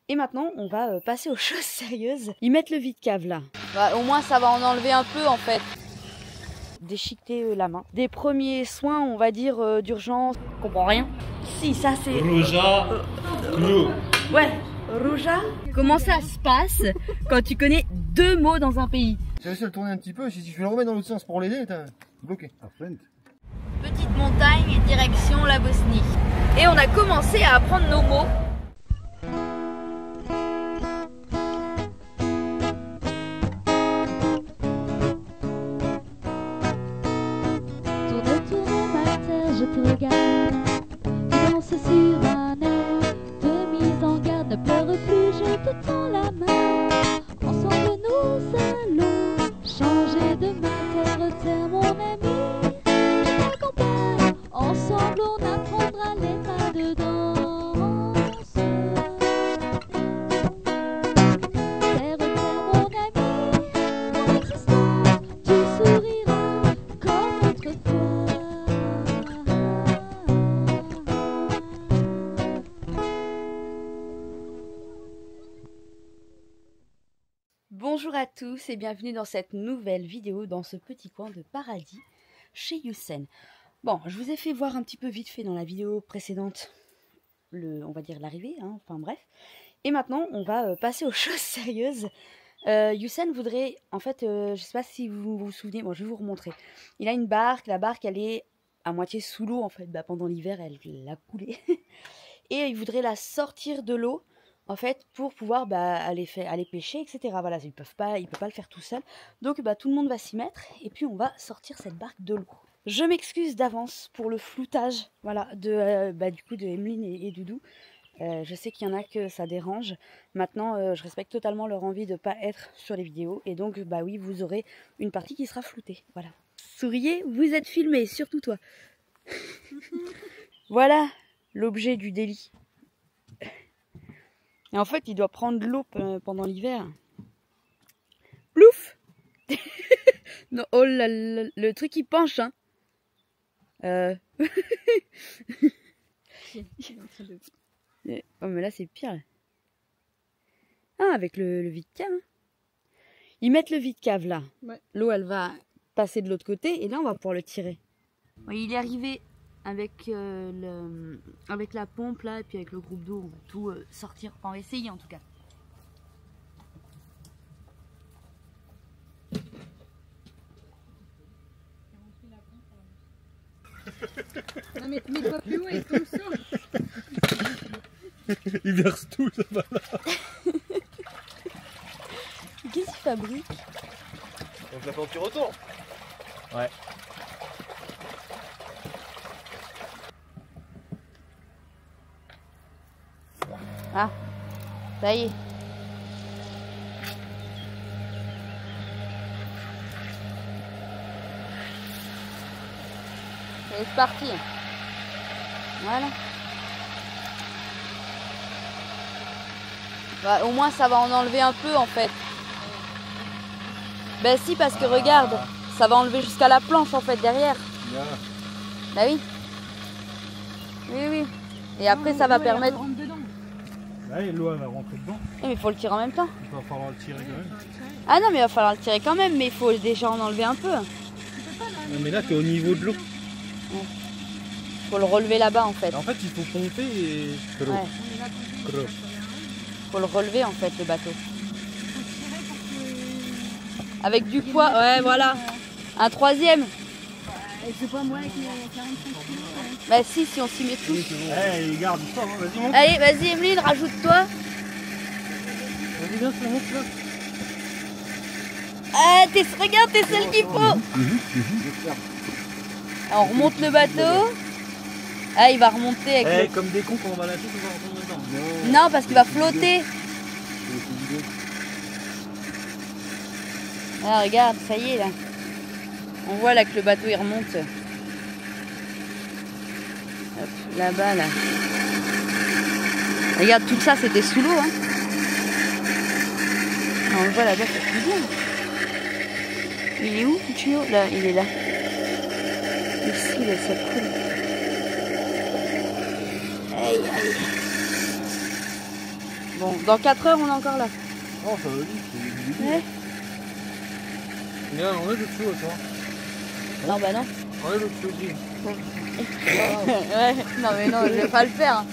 Et maintenant, on va passer aux choses sérieuses. Ils mettent le vide-cave là. Bah, au moins, ça va en enlever un peu en fait. Déchiqueter la main. Des premiers soins, on va dire, d'urgence. Je comprends rien. Si, ça c'est... Rouja, clou. Ouais, Rouja. Comment ça se passe quand tu connais 2 mots dans un pays? J'ai réussi à le tourner un petit peu, si tu le remets dans l'autre sens pour l'aider, t'es bloqué. Petite montagne, direction la Bosnie. Et on a commencé à apprendre nos mots. Tourne, tourne ma terre, je te regarde. Tu danses sur un air de mise en garde. Ne pleure plus, je te tends la main. Ensemble nous allons changer de terre, terre mon ami. Je t'accompagne, ensemble on apprendra les pas de danse. Terre, terre mon ami, mon existence, tu souriras comme autrefois. Bonjour à tous et bienvenue dans cette nouvelle vidéo dans ce petit coin de paradis chez Youssef. Bon, je vous ai fait voir un petit peu vite fait dans la vidéo précédente, on va dire l'arrivée, hein, enfin bref. Et maintenant, on va passer aux choses sérieuses. Youssef voudrait, en fait, je sais pas si vous vous souvenez, bon, je vais vous remontrer. Il a une barque, la barque elle est à moitié sous l'eau en fait, bah, pendant l'hiver elle a coulé. Et il voudrait la sortir de l'eau. En fait, pour pouvoir aller pêcher, etc. Voilà, il peut pas le faire tout seul. Donc, tout le monde va s'y mettre et puis on va sortir cette barque de l'eau. Je m'excuse d'avance pour le floutage, voilà, du coup de Emeline et Doudou. Je sais qu'il y en a que ça dérange. Maintenant, je respecte totalement leur envie de pas être sur les vidéos et donc, oui, vous aurez une partie qui sera floutée. Voilà. Souriez, vous êtes filmés, surtout toi. Voilà l'objet du délit. Et en fait, il doit prendre de l'eau pendant l'hiver. Plouf. Non, oh là là, le truc il penche, hein. Oh, mais là, c'est pire. Ah, avec le vide-cave. Hein. Ils mettent le vide-cave là. Ouais. L'eau, elle va passer de l'autre côté et là, on va pouvoir le tirer. Oui, il est arrivé avec la pompe là et puis avec le groupe d'eau, on va tout sortir, enfin on va essayer en tout cas. Non mais mets-toi plus haut et tout ça. Il verse tout, ça va là. Qu'est-ce qu'il fabrique? Donc la peinture autour. Ouais. Ah, ça y est. Et c'est parti. Voilà. Au moins ça va en enlever un peu en fait. Ben si, parce que regarde, ça va enlever jusqu'à la planche en fait derrière. Bah oui. Oui, oui. Et après ça va permettre... Ouais, l'eau elle va rentrer dedans. Mais il faut le tirer en même temps. Il va falloir le tirer quand même. Ah non, mais il va falloir le tirer quand même, mais il faut déjà en enlever un peu. Non, mais là t'es au niveau de l'eau. Ouais. Faut le relever là-bas en fait. En fait il faut pomper et... Ouais. Faut le relever en fait le bateau. Avec du poids, ouais voilà. Un troisième. C'est pas moi avec mes 45 kilos. Bah si on s'y met tous. Eh, garde, histoire, hein, vas-y, monte. Allez, vas-y Emeline, rajoute-toi. Vas-y, viens, ça monte là. Ah, regarde, t'es celle qu'il faut. On remonte le bateau. Ah, il va remonter avec Comme des cons quand on va lâcher, on va rentrer dedans. Non, parce qu'il va flotter. Ah, regarde, ça y est là. On voit là que le bateau il remonte. Hop, là-bas là. Regarde, tout ça c'était sous l'eau. Hein. On le voit là-bas, c'est plus bien. Il est où le tuyau? Là, il est là. Ici, là, ça coule. Aïe, aïe. Bon, dans 4 heures, on est encore là. Non, ça va vite, c'est du début. Ouais. Regarde, enlève le tuyau, toi. Non, bah non. Enlève le tuyau gris. Ouais, non mais non, je vais pas le faire.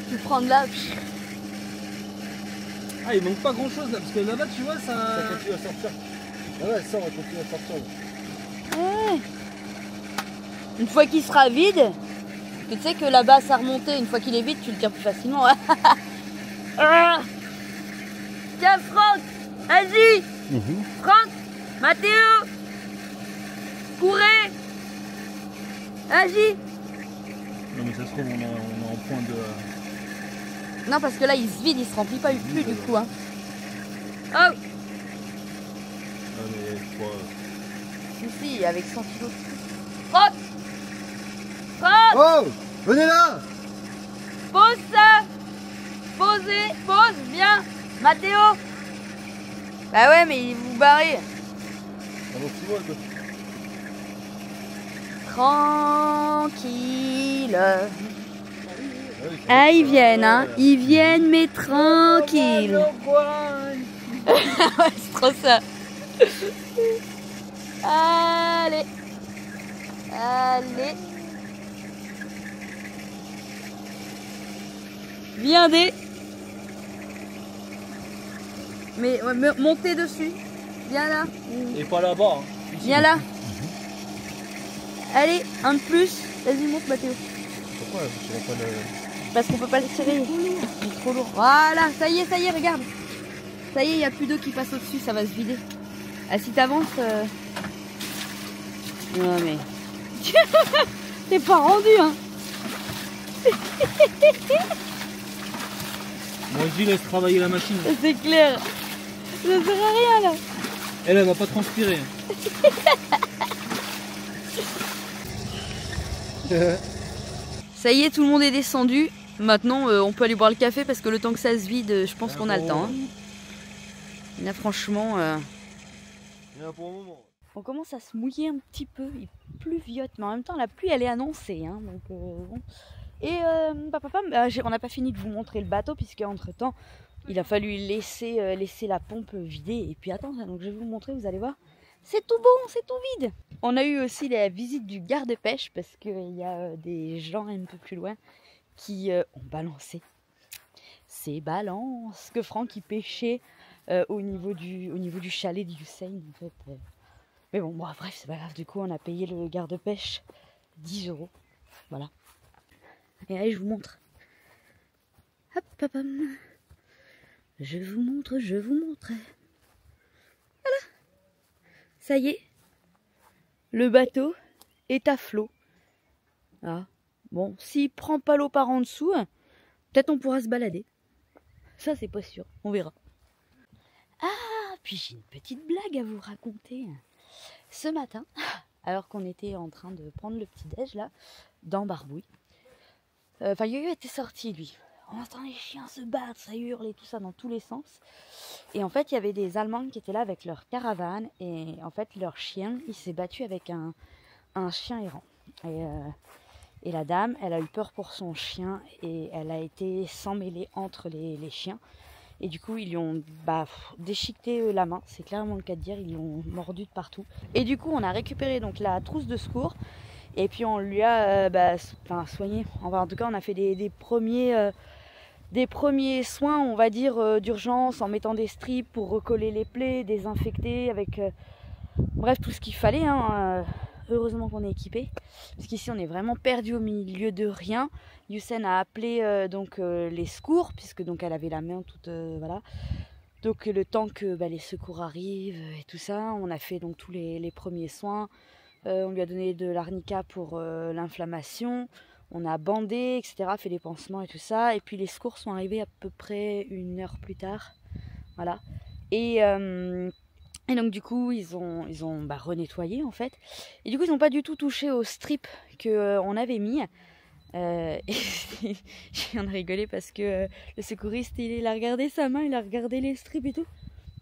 Tu prends de là. Ah, il manque pas grand chose là, parce que là-bas, tu vois, Ça ça. continue à sortir. Ah ouais, ça, on va continuer à sortir. Là. Ouais. Une fois qu'il sera vide, tu sais que là-bas ça remontait, une fois qu'il est vide, tu le tires plus facilement. Ah. Tiens Franck, vas-y. Franck, Mathéo, courez. Vas-y. Non, mais ça se trouve, on est en point de. Non, parce que là il se vide, il se remplit pas plus du coup. Hein. Oh. Ah, mais quoi. Si, si, avec 100 kilos. Franck. Franck, Oh, venez là. pose ça. Posez, pose, viens. Mathéo. Bah ouais, mais vous barrez. Ça va 6 mois, quoi. Tranquille. Ah, ils viennent, hein. Ils viennent, mais tranquille. Ouais, c'est trop ça. Allez. Allez. Viendez. Mais ouais, montez dessus. Viens là. Et pas là-bas. Hein. Viens là. Allez, un de plus. Vas-y, monte Mathéo. Pourquoi je sais pas le... Parce qu'on peut pas le serrer. Il est trop lourd. Voilà, ça y est, regarde. Ça y est, il n'y a plus d'eau qui passe au-dessus, ça va se vider. Ah, si t'avances... Non mais... T'es pas rendu, hein. Moi, je dis, laisse travailler la machine. C'est clair. Ça sert à rien, là. Elle va pas transpirer. Ça y est, tout le monde est descendu. Maintenant, on peut aller boire le café parce que le temps que ça se vide, je pense qu'on a le temps. Hein. Là, franchement... Il y en a pour un moment. On commence à se mouiller un petit peu, il pluviote, mais en même temps la pluie elle est annoncée. Hein, donc, bon. Et on n'a pas fini de vous montrer le bateau puisque entre temps il a fallu laisser la pompe vider. Et puis attends, donc je vais vous montrer, vous allez voir, c'est tout bon, c'est tout vide. On a eu aussi la visite du garde-pêche parce qu'il y a des gens un peu plus loin qui ont balancé ces balances que Franck il pêchait au niveau du chalet d'Usain en fait. Mais bon, bref, c'est pas grave, du coup on a payé le garde-pêche 10 €. Voilà. Et allez, je vous montre. Hop, hop, hop. Je vous montre. Voilà. Ça y est. Le bateau est à flot. Ah. Bon, s'il prend pas l'eau par en dessous, peut-être on pourra se balader. Ça, c'est pas sûr. On verra. Ah, puis j'ai une petite blague à vous raconter. Ce matin, alors qu'on était en train de prendre le petit-déj là, dans Barbouille, Yo-Yo était sorti lui. On entend les chiens se battre, ça hurle et tout ça dans tous les sens. Et en fait, il y avait des Allemands qui étaient là avec leur caravane et en fait, leur chien, il s'est battu avec un chien errant. Et la dame, elle a eu peur pour son chien et elle a été s'emmêler entre les chiens. Et du coup, ils lui ont déchiqueté la main, c'est clairement le cas de dire, ils l'ont mordu de partout. Et du coup, on a récupéré donc la trousse de secours et puis on lui a soigné. Enfin, en tout cas, on a fait des premiers soins, on va dire, d'urgence en mettant des strips pour recoller les plaies, désinfecter avec bref, tout ce qu'il fallait. Hein. Heureusement qu'on est équipé, parce qu'ici on est vraiment perdu au milieu de rien. Usain a appelé les secours, puisque donc elle avait la main toute voilà. Donc le temps que les secours arrivent et tout ça, on a fait donc tous les premiers soins. On lui a donné de l'arnica pour l'inflammation. On a bandé, etc., fait les pansements et tout ça. Et puis les secours sont arrivés à peu près 1 heure plus tard. Voilà. Et donc du coup, ils ont renettoyé en fait. Et du coup, ils n'ont pas du tout touché au strip qu'on avait mis. Et on a rigolé parce que le secouriste, il a regardé sa main, il a regardé les strips et tout.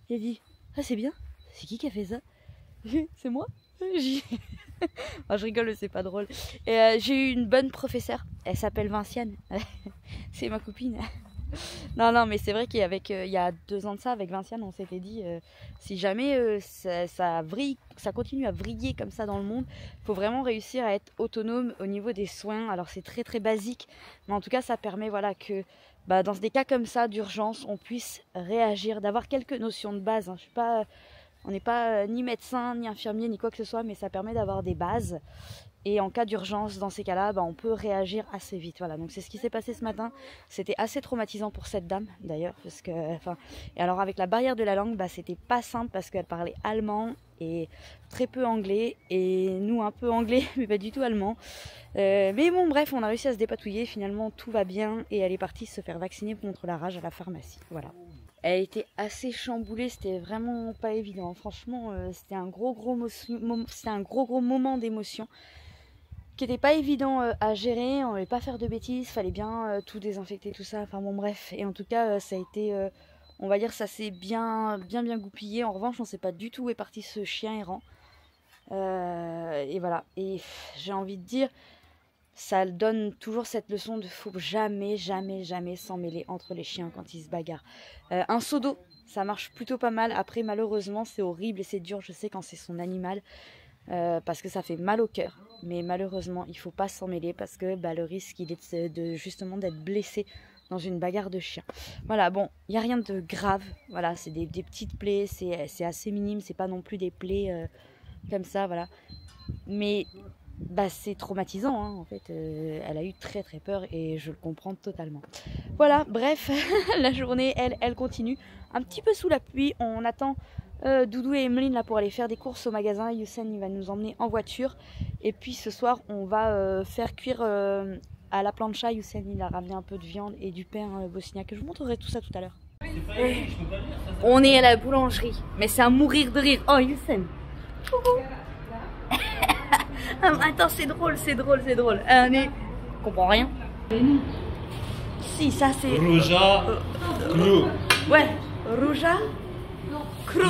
Il a dit « Ah, c'est bien, c'est qui a fait ça ?» C'est moi. Oh, je rigole, c'est pas drôle. Et j'ai eu une bonne professeure. Elle s'appelle Vinciane. C'est ma copine. Non, mais c'est vrai qu'avec il y a 2 ans de ça, avec Vinciane, on s'était dit si jamais ça continue à vriller comme ça dans le monde, il faut vraiment réussir à être autonome au niveau des soins. Alors c'est très très basique, mais en tout cas ça permet voilà que dans des cas comme ça d'urgence, on puisse réagir, d'avoir quelques notions de base. Hein. On n'est pas ni médecin, ni infirmier, ni quoi que ce soit, mais ça permet d'avoir des bases. Et en cas d'urgence, dans ces cas-là, on peut réagir assez vite. Voilà, donc c'est ce qui s'est passé ce matin. C'était assez traumatisant pour cette dame, d'ailleurs. Et alors avec la barrière de la langue, c'était pas simple parce qu'elle parlait allemand et très peu anglais. Et nous, un peu anglais, mais pas du tout allemand. Mais bon, bref, on a réussi à se dépatouiller. Finalement, tout va bien. Et elle est partie se faire vacciner contre la rage à la pharmacie. Voilà. Elle était assez chamboulée, c'était vraiment pas évident. Franchement, c'était un gros moment d'émotion qui n'était pas évident à gérer. On ne voulait pas faire de bêtises, fallait bien tout désinfecter, tout ça. Enfin bon, bref. Et en tout cas, ça a été, on va dire, ça s'est bien goupillé. En revanche, on ne sait pas du tout où est parti ce chien errant. Et voilà. Et j'ai envie de dire, ça donne toujours cette leçon de faut jamais s'en mêler entre les chiens quand ils se bagarrent. Un seau d'eau, ça marche plutôt pas mal. Après, malheureusement, c'est horrible et c'est dur, je sais, quand c'est son animal. Parce que ça fait mal au cœur. Mais malheureusement, il ne faut pas s'en mêler parce que le risque, il est justement d'être blessé dans une bagarre de chien. Voilà, bon, il n'y a rien de grave. Voilà, c'est des petites plaies, c'est assez minime, c'est pas non plus des plaies comme ça, voilà. Mais c'est traumatisant, hein, en fait. Elle a eu très peur et je le comprends totalement. Voilà, bref, la journée, elle continue. Un petit peu sous la pluie, on attend Doudou et Emeline là pour aller faire des courses au magasin. Youssef il va nous emmener en voiture. Et puis ce soir, on va faire cuire à la plancha. Youssef il a ramené un peu de viande et du pain bosniaque. Je vous montrerai tout ça tout à l'heure. On est à la boulangerie, mais c'est à mourir de rire. Oh Youssef. Attends, c'est drôle. On comprend rien. Si, ça c'est... Rouja, Clou. Ouais, Rouja, Cru.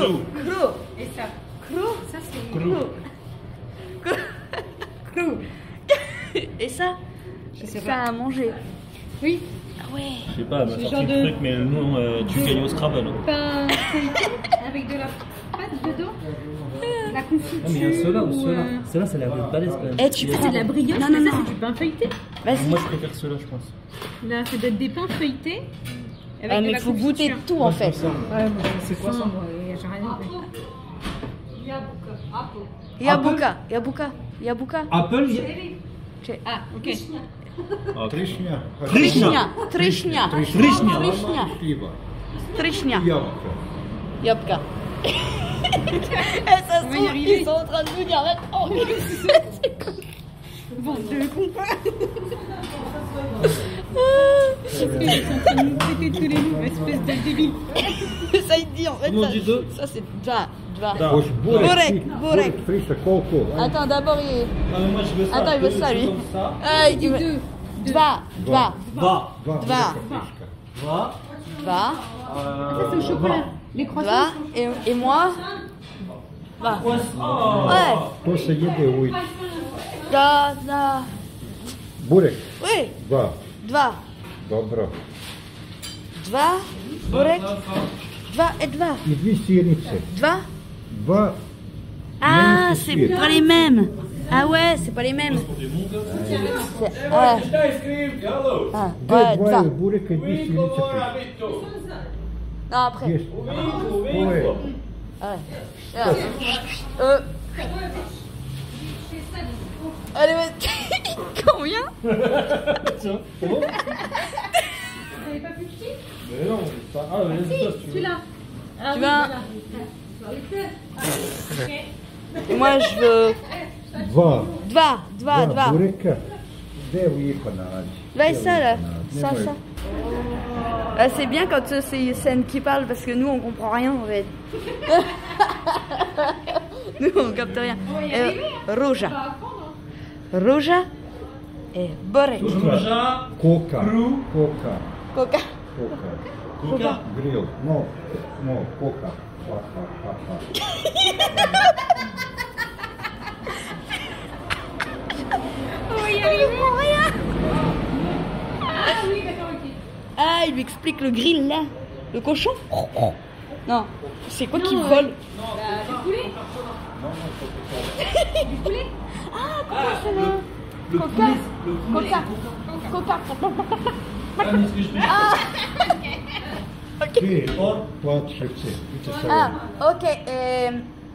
Et ça? Cru. Ça, c'est... Cru. Et ça, Je sais ça pas. à manger. Oui. Ah ouais. Je sais pas, elle m'a C'est sorti genre le de- truc, mais le nom, tu gagnes au Scrabble. Pain feuilleté avec de la pâte dedans. La confiture. Non mais il y a ceux-là ou ceux-là. euh, Ceux-là ça a l'air de balèze quand même. Eh, tu C'est de la brioche, Non, mais non, ça non. c'est du pain feuilleté. Vas-y. Moi je préfère ceux-là, je pense. Là, ça doit être des pains feuilletés. Avec Ah, de mais la il faut goûter confiture. tout en fait. Ouais, mais C'est quoi ça? j'ai rien compris. Yabuka. Apple, Ah, ok. Тришня. Тришня. Ябка. Yopka. Ça se trouve, ils sont en train de nous dire maintenant. Bon, de con. Ils sont en train de nous péter tous les mots, espèce de débile. Ça il dit en fait. Comment on dit deux? Ça c'est dva. Hoş Burek. Friša koliko? Attends, d'abord il... Ah, mais moi je veux ça. Attends, il veut ça lui. Comme ça. Il veut... Dva. va, Два Два. Friška. va, Va. Ça, c'est au chocolat. Les croissants. Va. Et moi. Va. oh. Ouais. To se jede ujutro. Da. Burek. Oui. Dva. Dva. Dobro. Dva. Burek. Dva et dva. I 2 sirnice. Dva. 2 Ah, Même c'est c'est pas les mêmes. Ah ouais, c'est pas les mêmes. Ah, ouais, Dva dva. je bureka i 2 sirnice friška. Non, après. Jeste. Ovo je. Ouais. Allez, combien? Mais non, ça... Ah, mais laisse ça si tu veux. Celui-là. Tu veux? Et moi je veux 2 dva. bureka. Gde lijepo nađi. Là et ça là, ça. Ah, c'est bien quand c'est Youssef qui parle parce que nous on comprend rien en fait. Nous on capte rien. Rouja et Borek. Rouja, Koka. Cru. Koka. Coca. Koka. Coca. Grill. No, Koka. Pa. Ah, il lui explique le grill là. Le cochon. Non, c'est quoi qui vole? Du poulet. Du poulet. Ah, comment ça va? Le Coca. poulet. Le poulet. Coca. Coca. Ah, mais est-ce que je peux... Ok. Ah, ok.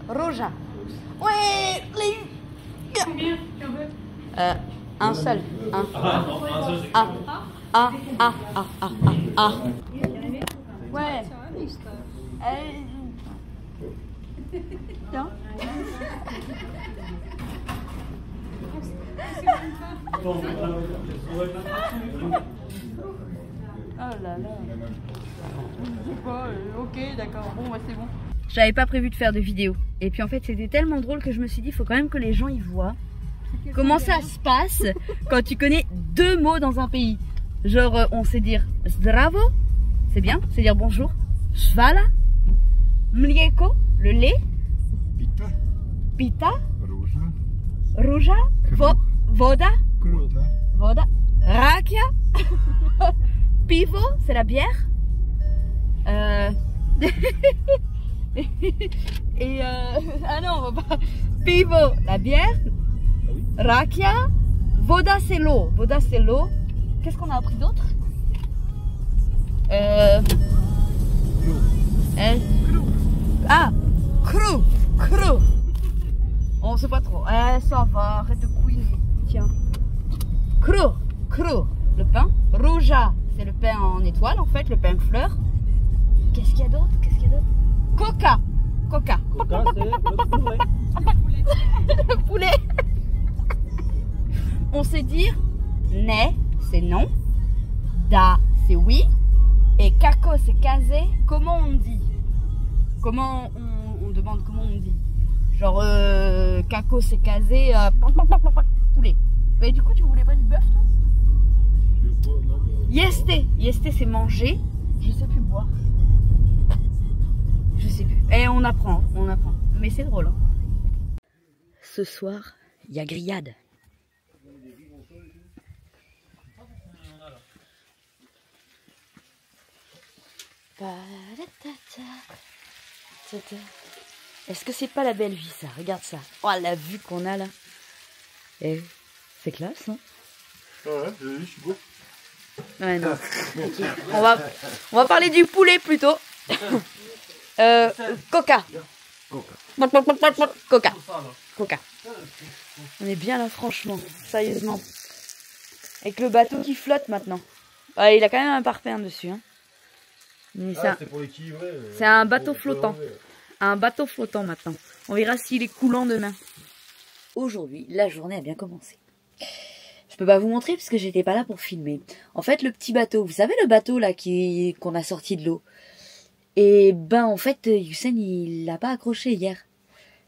Roja. Ouais, les... Combien tu en veux? Un seul. Un. Ah, non, un seul, c'est Ah. Ouais. Non. Oh là là. Je sais pas, ok, d'accord, bon, bah, c'est bon. J'avais pas prévu de faire de vidéo. Et puis en fait, c'était tellement drôle que je me suis dit, il faut quand même que les gens y voient comment ça se passe quand tu connais 2 mots dans un pays. Genre, on sait dire zdravo, c'est bien, c'est dire bonjour. Svala, mlieko, le lait. Pita, ruja, voda, rakia, pivo, c'est la bière. Et ah non, on va pas. Pivo, la bière. Rakia, voda c'est l'eau. Voda c'est l'eau. Qu'est-ce qu'on a appris d'autre? Ah, cru. On sait pas trop. Ça va, arrête de couiner. Tiens. Cru, le pain. Ruja, c'est le pain en étoile en fait, le pain fleur. Qu'est-ce qu'il y a d'autre? Coca. Coca, c'est le poulet. Le poulet. On sait dire ne, c'est non. Da, c'est oui. Et kako, c'est casé. Comment on dit? Comment on demande comment on dit? Genre, kako, c'est casé. Poulet. Mais du coup, tu voulais pas du bœuf, toi? Yeste, c'est manger. Je sais plus boire. Je sais plus. Et on apprend. Mais c'est drôle. Hein. Ce soir, il y a grillade. Est-ce que c'est pas la belle vie, ça? Regarde ça. Oh, la vue qu'on a là. Eh, c'est classe, hein? Ouais, je suis beau. Ouais, non. Okay. On va parler du poulet plutôt. Coca. Coca. On est bien là, franchement. Sérieusement. Avec le bateau qui flotte maintenant. Ouais, il a quand même un parpaing dessus. Hein. C'est un bateau flottant. Un bateau flottant maintenant. On verra s'il est coulant demain. Aujourd'hui, la journée a bien commencé. Je peux pas vous montrer parce que j'étais pas là pour filmer. En fait, le petit bateau, vous savez le bateau là qu'on a sorti de l'eau. Et ben en fait, Youssef il l'a pas accroché hier.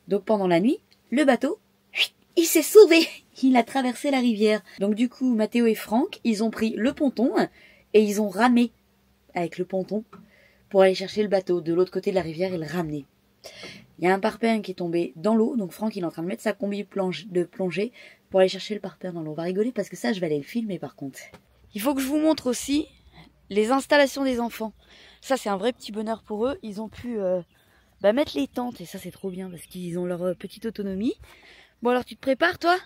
Donc pendant la nuit, le bateau, il s'est sauvé. Il a traversé la rivière. Donc du coup, Mathéo et Franck, ils ont pris le ponton et ils ont ramé avec le ponton pour aller chercher le bateau de l'autre côté de la rivière et le ramener. Il y a un parpaing qui est tombé dans l'eau, donc Franck il est en train de mettre sa combi de plongée pour aller chercher le parpaing dans l'eau. On va rigoler parce que ça, je vais aller le filmer par contre. Il faut que je vous montre aussi les installations des enfants. Ça, c'est un vrai petit bonheur pour eux. Ils ont pu mettre les tentes et ça, c'est trop bien parce qu'ils ont leur petite autonomie. Bon, alors tu te prépares, toi?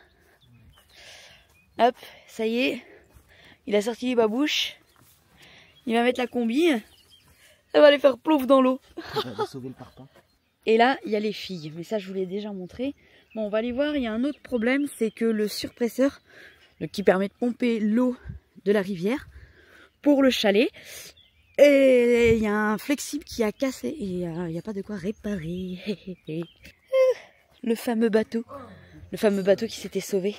Hop, ça y est. Il a sorti les babouches. Il va mettre la combi. Ça va les faire plouf dans l'eau. Sauver le parpaing. Et là, il y a les filles. Mais ça, je vous l'ai déjà montré. Bon, on va aller voir. Il y a un autre problème. C'est que le surpresseur, qui permet de pomper l'eau de la rivière pour le chalet. Et il y a un flexible qui a cassé. Et il n'y a pas de quoi réparer. Le fameux bateau. Le fameux bateau qui s'était sauvé.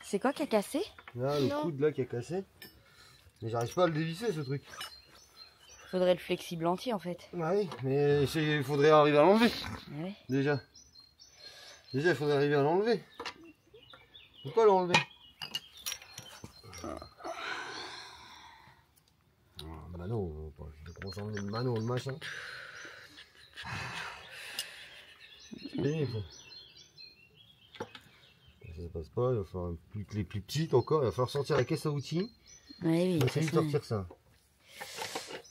C'est quoi qui a cassé? Là, le coude là qui a cassé. Mais j'arrive pas à le dévisser ce truc. Faudrait le flexible entier en fait. Bah oui, mais il faudrait arriver à l'enlever. Ouais. Déjà, il faudrait arriver à l'enlever. On peut pas l'enlever. Mano, je commence à enlever le mano, le machin. C'est pénible. ça passe pas, il va falloir les plus petites encore, il va falloir sortir la caisse à outils. Ouais, oui, On de va toute essayer de façon, sortir ça.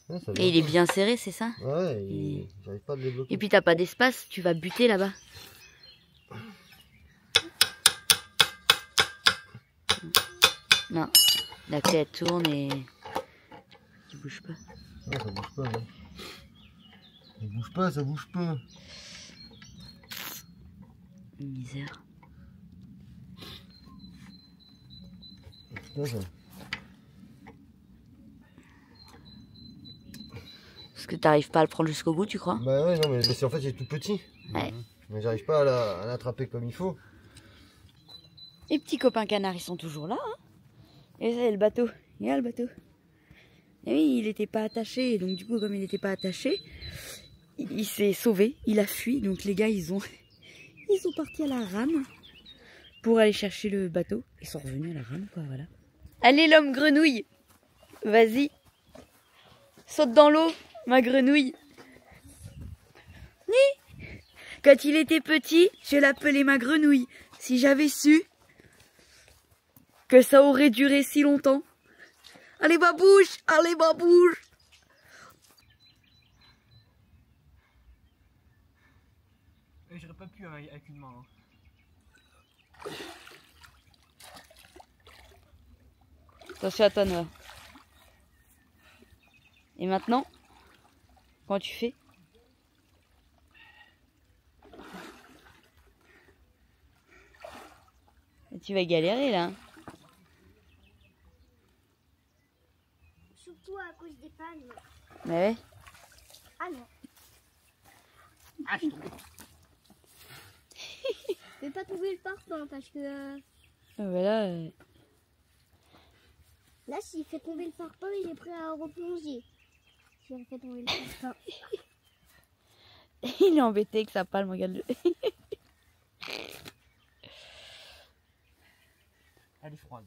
Ouais, ça Et il est vient bien serré, c'est ça? pas. Ouais, j'arrive pas à le débloquer. Et puis t'as pas d'espace, tu vas buter là-bas. Non, la clé elle tourne et tu bouges pas. Non, ça bouge pas. Non. Ça bouge pas, ça bouge pas. Misère. Putain, ça. Parce que t'arrives pas à le prendre jusqu'au bout, tu crois? Bah ouais, non, mais c'est en fait, il est tout petit. Ouais. Mais j'arrive pas à l'attraper comme il faut. Les petits copains canards, ils sont toujours là. Hein, et ça, le bateau. Il y a le bateau. Et oui, il n'était pas attaché. Donc du coup, comme il n'était pas attaché, il s'est sauvé. Il a fui. Donc les gars, ils sont partis à la rame pour aller chercher le bateau. Ils sont revenus à la rame, quoi, voilà. Allez, l'homme grenouille. Vas-y. Saute dans l'eau, ma grenouille. Ni. Quand il était petit, je l'appelais ma grenouille. Si j'avais su que ça aurait duré si longtemps. Allez, babouche! Allez, babouche! J'aurais pas pu avec une main. Hein. Attention à toi, Noah. Et maintenant, comment tu fais? Tu vas galérer là. Surtout à cause des palmes. Ouais. Ah non. Je vais pas trouver le parfum parce que Voilà. là, s'il fait tomber le parfum, il est prêt à replonger. S'il fait tomber le parfum. Il est embêté que ça palme, regarde-le. Elle est froide.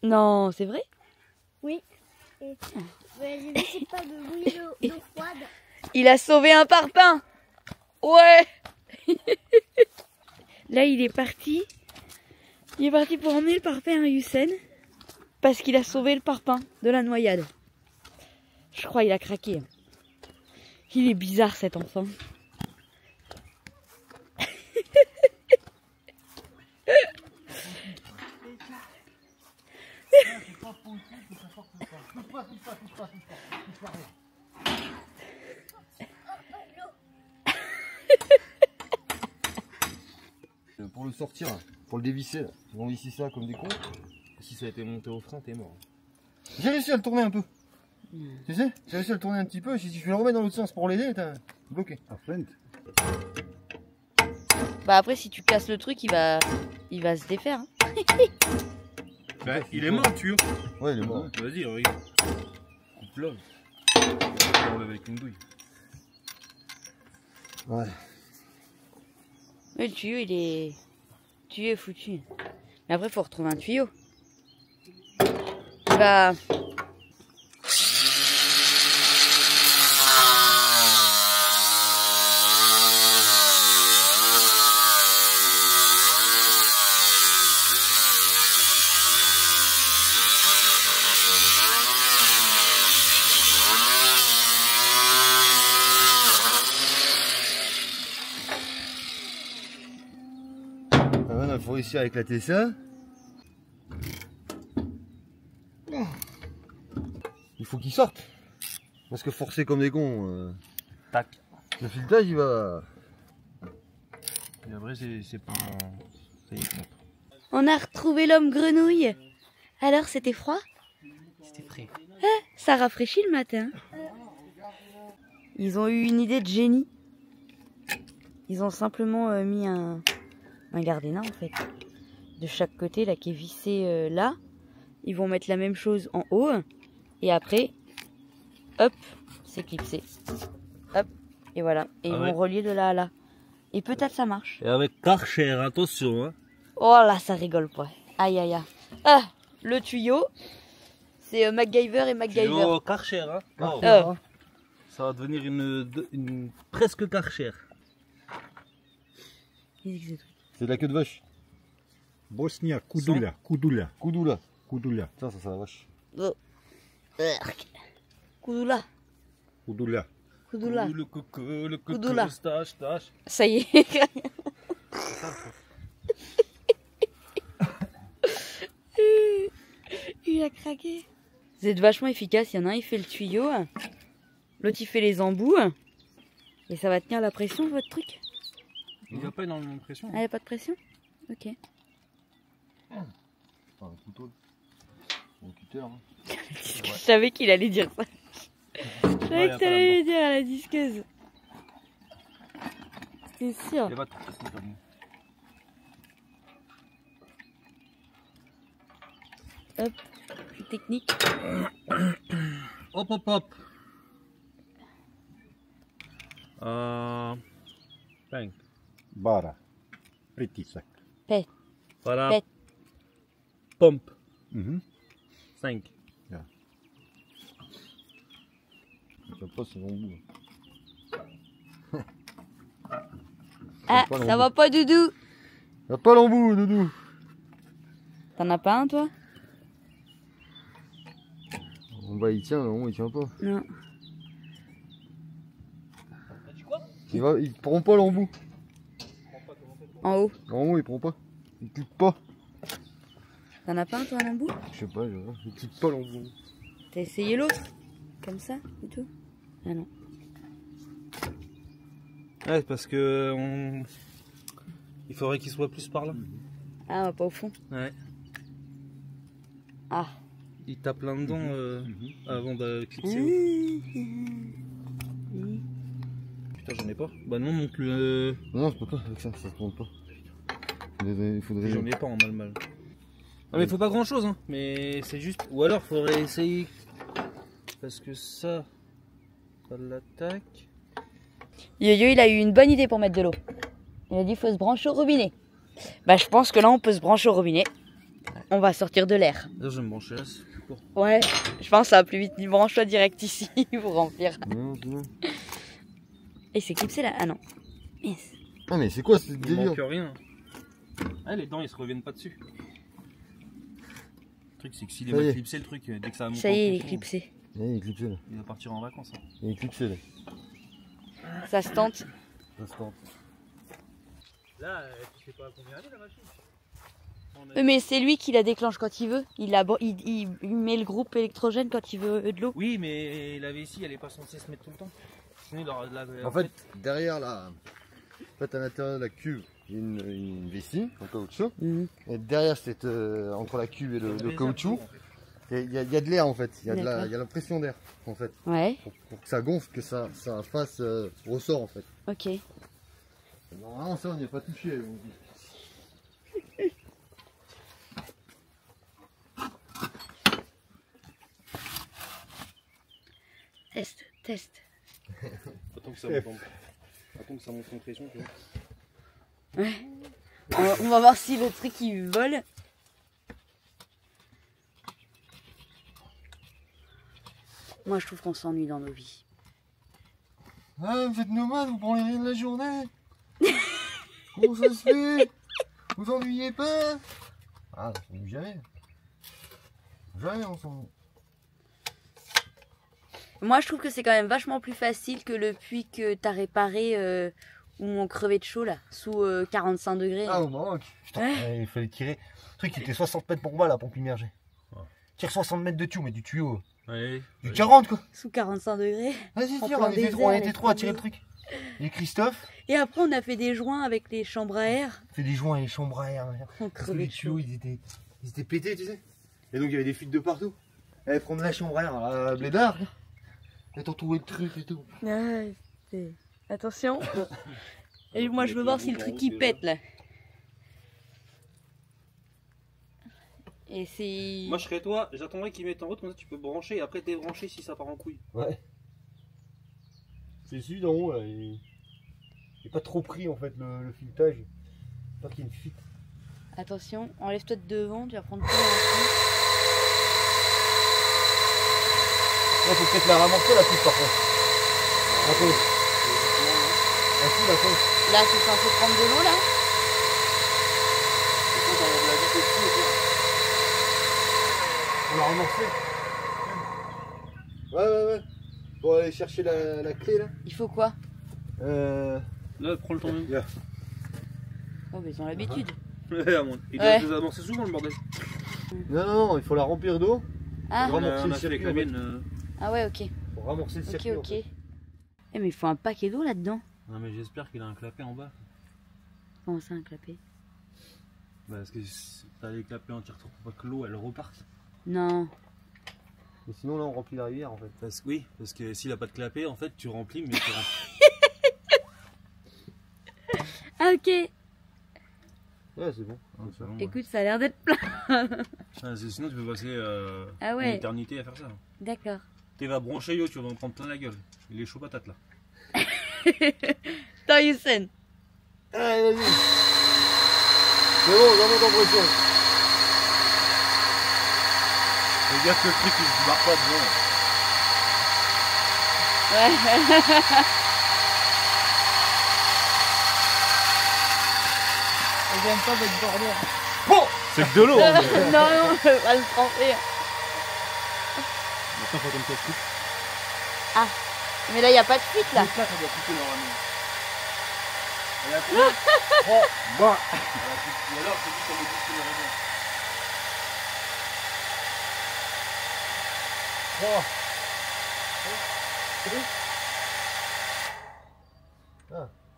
Non, c'est vrai? Oui. Et je n'essaie pas de bouillir l'eau froide. Il a sauvé un parpaing. Ouais. Là, il est parti. Il est parti pour emmener le parpaing à Youssef parce qu'il a sauvé le parpaing de la noyade. Je crois qu'il a craqué. Il est bizarre cet enfant. Pour le sortir, pour le dévisser, là. On visser ça comme des cons. Si ça a été monté au frein, t'es mort. J'ai réussi à le tourner un peu. Tu sais, j'ai réussi à le tourner un petit peu. Si je le remets dans l'autre sens pour l'aider, t'es bloqué. Bah après, si tu casses le truc, il va se défaire. Hein. Bah, il est mort le tuyau. Ouais, il est mort. Vas-y, regarde. Coupe-le. On l'enlève avec une douille. Ouais. Mais le tuyau, le tuyau est foutu. Mais après, il faut retrouver un tuyau. Bah... Il faut réussir à éclater ça. Il faut qu'il sorte. Parce que forcer comme des cons, Tac. le filetage il va... Et après, c'est pas... Ça y est, monte. On a retrouvé l'homme grenouille. Alors, c'était froid? C'était frais. Ça rafraîchit le matin. Ils ont eu une idée de génie. Ils ont simplement mis un gardena en fait. De chaque côté, là, qui est vissé là. Ils vont mettre la même chose en haut. Et après, hop, c'est clipsé. Hop, et voilà. Et ils vont relier de là à là. Et peut-être ça marche. Et avec Karcher, attention. Hein. Oh là, ça rigole pas. Aïe, aïe, aïe. Ah, le tuyau. C'est MacGyver et MacGyver. Tuyau Karcher, hein. Oh. Ça va devenir une presque Karcher. C'est de la queue de vache. Bosnia, Kudula, Kudula, Kudula. Kudula, Tiens, ça la vache. Kudula. Kudula. Kudula. Le coco, le coco, Kudula. stache, stache. Ça y est. Il a craqué. Vous êtes vachement efficace. Il y en a un, il fait le tuyau. L'autre, il fait les embouts. Et ça va tenir la pression, votre truc? Il n'y a pas énormément de pression. Ah, il n'y a pas de pression? Ok. Enfin, un couteau. Un cutter. Hein. Je savais qu'il allait dire ça. Je savais que t'allais le dire à la disqueuse. C'est sûr. Il y a pas de pression comme nous. Hop, plus technique. Hop, hop, hop. Bang. Bara. Pritisak. Pet. Voilà. Pet. Pompe. Mhm. 5. Je sais pas si l'embout. Ah, pas ça l'embout. va pas, Doudou? Y'a pas l'embout, Doudou. T'en as pas un, toi? Bah il tient, non, il tient pas. Non. Il prend pas l'embout. En haut. En haut, il prend pas. Il clique pas. T'en as pas un, toi, un embout? Je sais pas, il clique pas l'embout. T'as essayé l'autre? Comme ça, et tout? Ah non. Ouais, parce que il faudrait qu'il soit plus par là. Ah, pas au fond. Ouais. Ah. Il tape là-dedans avant de clipser. Putain, j'en ai pas. Bah non, donc le. Non, je peux pas avec ça, ça se tourne pas. Il faudrait. J'en ai pas en mal. Ah, mais faut pas grand chose, hein. Mais c'est juste. Ou alors faudrait essayer. Parce que ça l'attaque. Yo-Yo, il a eu une bonne idée pour mettre de l'eau. Il a dit faut se brancher au robinet. Bah, je pense que là, on peut se brancher au robinet. On va sortir de l'air. Là, je vais me brancher là, c'est plus court. Ouais, je pense que ça va plus vite. Branche-toi direct ici pour remplir. Non, c'est bon. Et c'est clipsé là? Ah non. Yes. Ah, mais c'est quoi ce Il délire? manque rien. Ah, les dents, ils se reviennent pas dessus. Le truc, c'est que s'il est Ça y mal est. clipsé, le truc, dès que ça va monter Ça y est, en il est pression, clipsé. Il est clipsé là. il va partir en vacances. Hein. Il est clipsé là. Ça se tente. Ça se tente. Là, tu sais pas combien elle est la machine. Mais c'est lui qui la déclenche quand il veut. Il met le groupe électrogène quand il veut de l'eau. Oui, mais la vessie, elle est pas censée se mettre tout le temps. Sinon, En fait, derrière la. En fait, à l'intérieur de la cuve, il y a une vessie en caoutchouc. Mhm. Et derrière, entre la cuve et le caoutchouc, il y a de l'air en fait. Il y a la pression d'air en fait. Ouais, Pour que ça gonfle, que ça fasse ressort en fait. ok. Normalement, ça, on n'y a pas touché. Test. Attends que ça monte en pression, tu vois. Ouais. On va voir si le truc il vole. Moi je trouve qu'on s'ennuie dans nos vies. Ah, vous êtes nomade, vous prenez rien de la journée. Comment ça se fait? Vous ennuyez pas? Ah, on s'ennuie jamais. Jamais on s'ennuie. Moi je trouve que c'est quand même vachement plus facile que le puits que t'as réparé où on crevait de chaud là, sous 45 degrés. Ah, au Maroc. Putain, Ouais. il fallait tirer. Le truc, il était 60 mètres pour moi, la pompe immergée. Tire 60 mètres de tuyau, mais du tuyau. Ouais. Du 40 quoi. Sous 45 degrés. Vas-y, En tire, plein on était désert, trois, les à tirer le truc. Et Christophe Et après on a fait des joints avec les chambres à air. fait des joints et les chambres à air. machin. On Parce que crevait les de chaud. tuyaux, ils étaient pétés, tu sais. Et donc, il y avait des fuites de partout. Elle prendre la chambre à air, la blédard. Et t'entourer le truc et tout. Ouais, attention. Et moi je veux voir si le truc il pète là. Et c'est... Moi, je serais toi, j'attendrais qu'ils mettent en route, comme ça tu peux brancher et après débrancher si ça part en couille. Ouais. C'est celui d'en haut là. Il est pas trop pris en fait le filetage. Pas qu'il y ait une fuite. Attention, enlève-toi de devant, tu vas prendre tout en Là, faut peut-être la ramorcer la fuite par contre. La pause. La fuite, la pause. Là, c'est censé prendre de l'eau là. Et quand on enlève la vis, On l'a remorcé. Ouais. Pour aller chercher la clé là. Il faut quoi? Là, prends le temps même. Là. Oh, mais ils ont l'habitude. Il doit se amorcer souvent le bordel. Non, il faut la remplir d'eau. Ah, Vraiment. On a fait avec la mienne. ah ouais, ok. Pour ramorcer le Ok, circuit. ok. Eh, mais il faut un paquet d'eau là-dedans. Non, mais j'espère qu'il a un clapet en bas. Comment ça, un clapet? Bah, parce que si t'as les clapets entiers pour pas que l'eau elle reparte. Non. Mais sinon là on remplit la rivière en fait. Oui, parce que s'il a pas de clapet, en fait tu remplis, mais tu remplis. Ah, ok. Ouais, c'est bon. Écoute, ça a l'air d'être plein. Sinon tu peux passer Ah ouais. une éternité à faire ça. D'accord. Tu vas brancher yo, tu vas en prendre plein la gueule. Il est chaud patate là. Attends, Youssef. Allez, vas-y. C'est bon, j'en monte en pression. Fais gaffe que le truc il se barre pas devant. Ouais. J'aime pas votre bordel. C'est que de l'eau hein. Non, je vais pas le tremper. Maintenant faut attendre que ça coupe. Ah, mais là, il n'y a pas de fuite, là. Là ça doit couper normalement. Elle a coupé. Oh, bah. Ou alors c'est juste qu'on me dit que le raison. Oh.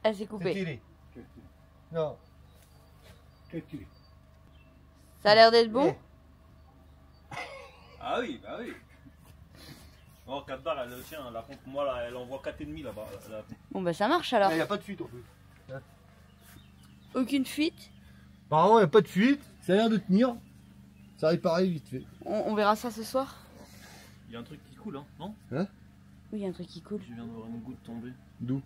Elle s'est C'est coupée. tiré. Non. Ça a l'air d'être bon. Ah oui, bah oui. Oh, 4 barres, elle tient, la pompe, moi là, elle envoie 4,5 là-bas. Là. Bon, bah, ça marche alors. Il n'y a pas de fuite en plus. Aucune fuite. Apparemment il n'y a pas de fuite. Ça a l'air de tenir. Ça arrive pareil vite fait. On verra ça ce soir. Il y a un truc qui coule, hein, non? Oui, il y a un truc qui coule. Je viens de voir une goutte tomber. D'où?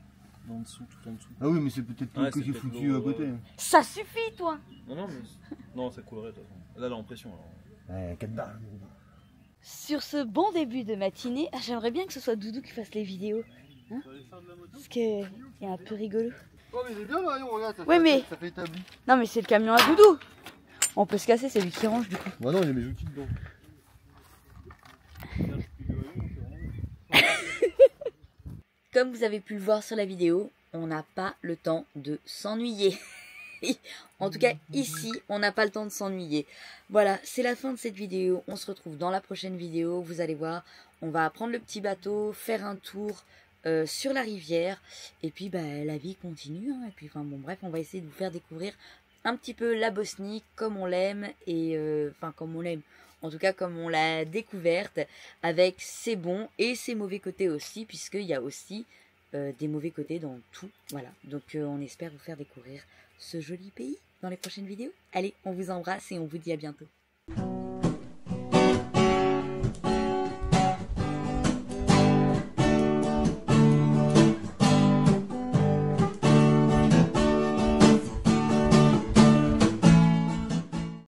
En dessous, tout en dessous. Ah oui, mais c'est peut-être Ouais, que c'est j'ai peut-être foutu l'eau, à côté. Ça suffit, toi. Non, mais. Non, ça coulerait de toute façon. Là, elle est en pression alors. Ouais, 4 barres. Sur ce bon début de matinée, j'aimerais bien que ce soit Doudou qui fasse les vidéos. Hein, parce que c'est un peu rigolo. Oh, mais il est bien là, regarde. Ça Ouais, fait, mais- ça fait établi. Non, mais c'est le camion à Doudou. On peut se casser, c'est lui qui range du coup. Bah non, il y a mes outils dedans. Comme vous avez pu le voir sur la vidéo, on n'a pas le temps de s'ennuyer. En tout cas, ici, on n'a pas le temps de s'ennuyer. Voilà, c'est la fin de cette vidéo. On se retrouve dans la prochaine vidéo. Vous allez voir, on va prendre le petit bateau, faire un tour sur la rivière. Et puis, bah, la vie continue. Hein. Et puis, enfin, bon, bref, on va essayer de vous faire découvrir un petit peu la Bosnie comme on l'aime. Et, enfin, comme on l'aime. En tout cas, comme on l'a découverte, avec ses bons et ses mauvais côtés aussi, puisqu'il y a aussi des mauvais côtés dans tout. Voilà, donc on espère vous faire découvrir ce joli pays dans les prochaines vidéos. Allez, on vous embrasse et on vous dit à bientôt.